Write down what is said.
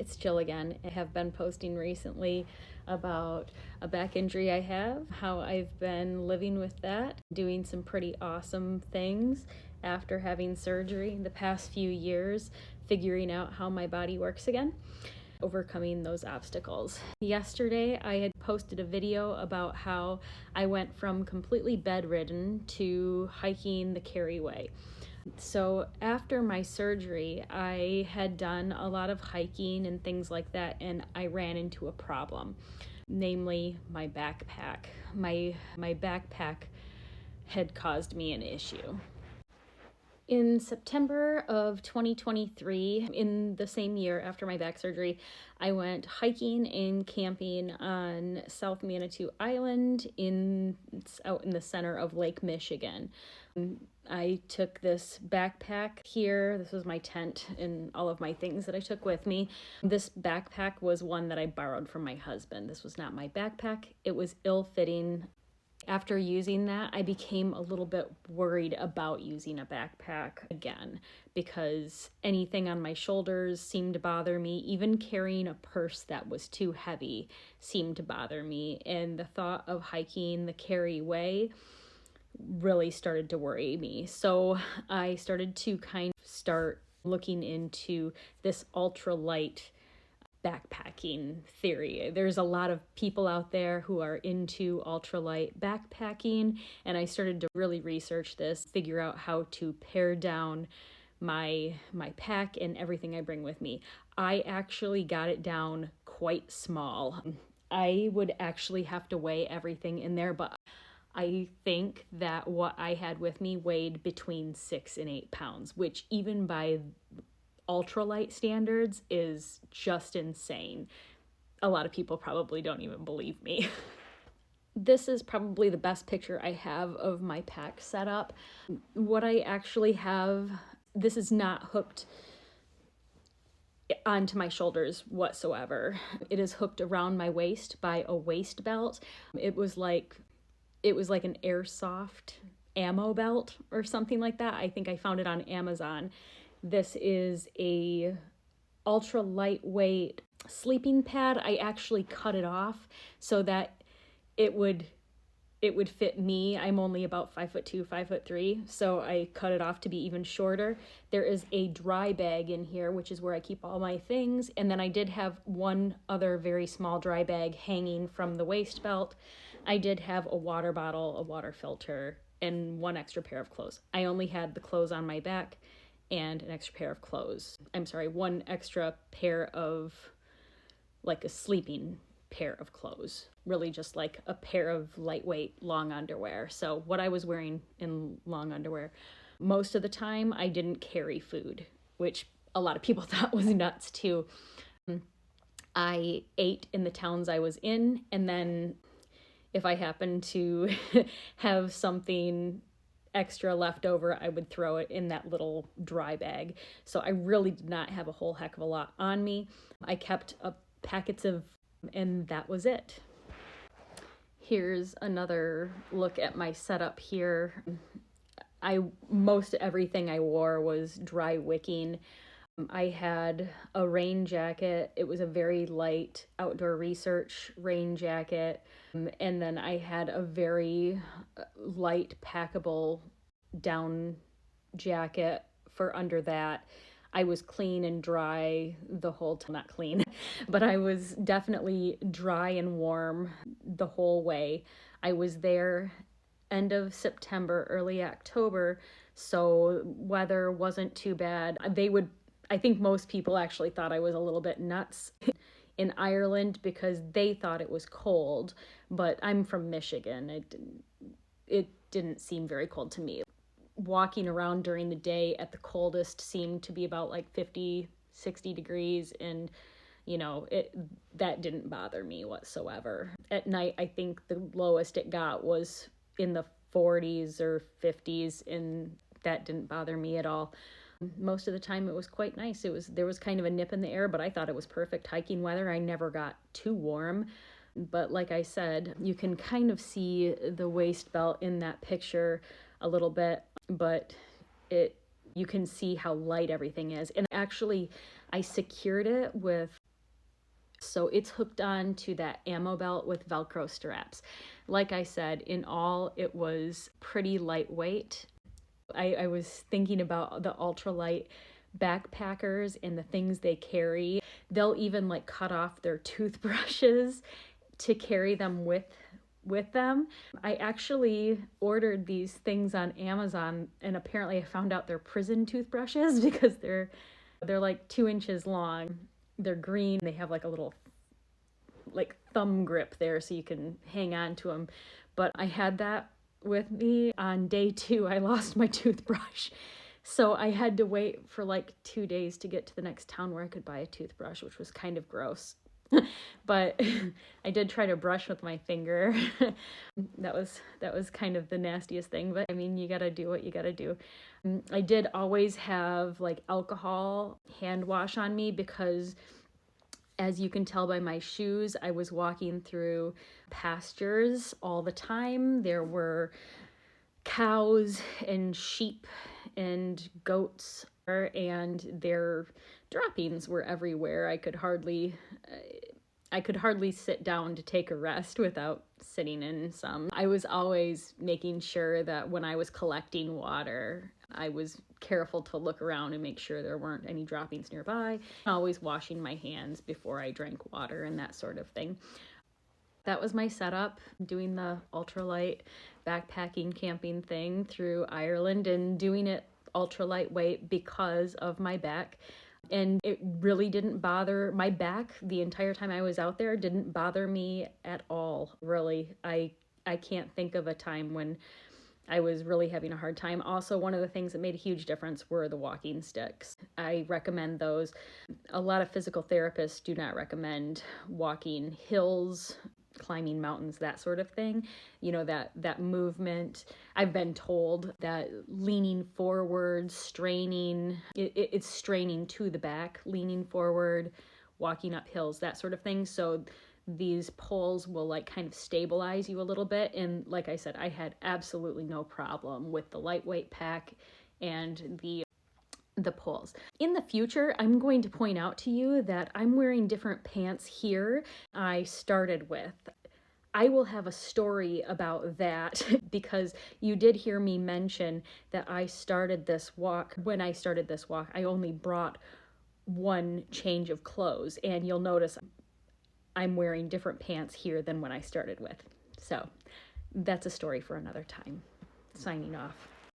it's Jill again. I have been posting recently about a back injury I have, how I've been living with that, doing some pretty awesome things after having surgery the past few years, figuring out how my body works again, overcoming those obstacles. Yesterday, I had posted a video about how I went from completely bedridden to hiking the Kerry Way. So after my surgery, I had done a lot of hiking and things like that, and I ran into a problem, namely my backpack. My backpack had caused me an issue. In September of 2023, in the same year after my back surgery, I went hiking and camping on South Manitou Island out in the center of Lake Michigan. I took this backpack here. This was my tent and all of my things that I took with me. This backpack was one that I borrowed from my husband. This was not my backpack. It was ill-fitting. After using that, I became a little bit worried about using a backpack again because anything on my shoulders seemed to bother me. Even carrying a purse that was too heavy seemed to bother me. And the thought of hiking the Kerry Way really started to worry me. So I started to start looking into this ultralight backpacking theory. There's a lot of people out there who are into ultralight backpacking, and I started to really research this, figure out how to pare down my pack and everything I bring with me. I actually got it down quite small. I would actually have to weigh everything in there, but I think that what I had with me weighed between 6 and 8 pounds, which even by ultralight standards is just insane. A lot of people probably don't even believe me. This is probably the best picture I have of my pack setup. What I actually have, this is not hooked onto my shoulders whatsoever. It is hooked around my waist by a waist belt. It was like an airsoft ammo belt or something like that. I think I found it on Amazon. This is a ultra lightweight sleeping pad. I actually cut it off so that it would fit me. I'm only about 5'2", 5'3", so I cut it off to be even shorter. There is a dry bag in here, which is where I keep all my things. And then I did have one other very small dry bag hanging from the waist belt. I did have a water bottle, a water filter, and one extra pair of clothes. I only had the clothes on my back and an extra pair of clothes. One extra pair of, like a sleeping pair of clothes. Really just like a pair of lightweight long underwear. So what I was wearing in long underwear. Most of the time I didn't carry food, which a lot of people thought was nuts too. I ate in the towns I was in, and then if I happened to have something extra left over, I would throw it in that little dry bag. So I really did not have a whole heck of a lot on me. I kept packets of, and that was it. Here's another look at my setup here. Most everything I wore was dry wicking. I had a rain jacket. It was a very light outdoor research rain jacket. And then I had a very light packable down jacket for under that. I was clean and dry the whole time. Not clean, but I was definitely dry and warm the whole way. I was there end of September, early October, so weather wasn't too bad. I think most people actually thought I was a little bit nuts in Ireland because they thought it was cold, but I'm from Michigan. It didn't seem very cold to me. Walking around during the day at the coldest seemed to be about like 50, 60 degrees, and that didn't bother me whatsoever. At night, I think the lowest it got was in the 40s or 50s, and that didn't bother me at all. Most of the time it was quite nice. There was kind of a nip in the air, but I thought it was perfect hiking weather. I never got too warm, but like I said, you can kind of see the waist belt in that picture a little bit, but you can see how light everything is. And actually I secured it with So it's hooked on to that ammo belt with Velcro straps. Like I said, in all, it was pretty lightweight. I was thinking about the ultralight backpackers and the things they carry. They'll even like cut off their toothbrushes to carry them with them. I actually ordered these things on Amazon, and apparently I found out they're prison toothbrushes because they're like 2 inches long. They're green. They have like a little like thumb grip there so you can hang on to them. But I had that with me. On day 2, I lost my toothbrush. So I had to wait for like 2 days to get to the next town where I could buy a toothbrush, which was kind of gross. But I did try to brush with my finger. That was kind of the nastiest thing, but I mean, you gotta do what you gotta do. I did always have like alcohol hand wash on me because, as you can tell by my shoes, I was walking through pastures all the time. There were cows and sheep and goats, and their droppings were everywhere. I could hardly sit down to take a rest without sitting in some. I was always making sure that when I was collecting water, I was careful to look around and make sure there weren't any droppings nearby. Always washing my hands before I drank water and that sort of thing. That was my setup, doing the ultralight backpacking camping thing through Ireland and doing it ultra lightweight because of my back. And it really didn't bother my back the entire time I was out there, didn't bother me at all, really. I can't think of a time when I was really having a hard time. Also, one of the things that made a huge difference were the walking sticks. I recommend those. A lot of physical therapists do not recommend walking hills, climbing mountains, that sort of thing. You know, that movement. I've been told that leaning forward, straining, it's straining to the back, leaning forward, walking up hills, that sort of thing. So these poles will like kind of stabilize you a little bit. And like I said, I had absolutely no problem with the lightweight pack and the poles. In the future, I'm going to point out to you that I'm wearing different pants here I started with. I will have a story about that because you did hear me mention that I started this walk. When I started this walk, I only brought one change of clothes, and you'll notice I'm wearing different pants here than when I started with. So that's a story for another time. Signing off.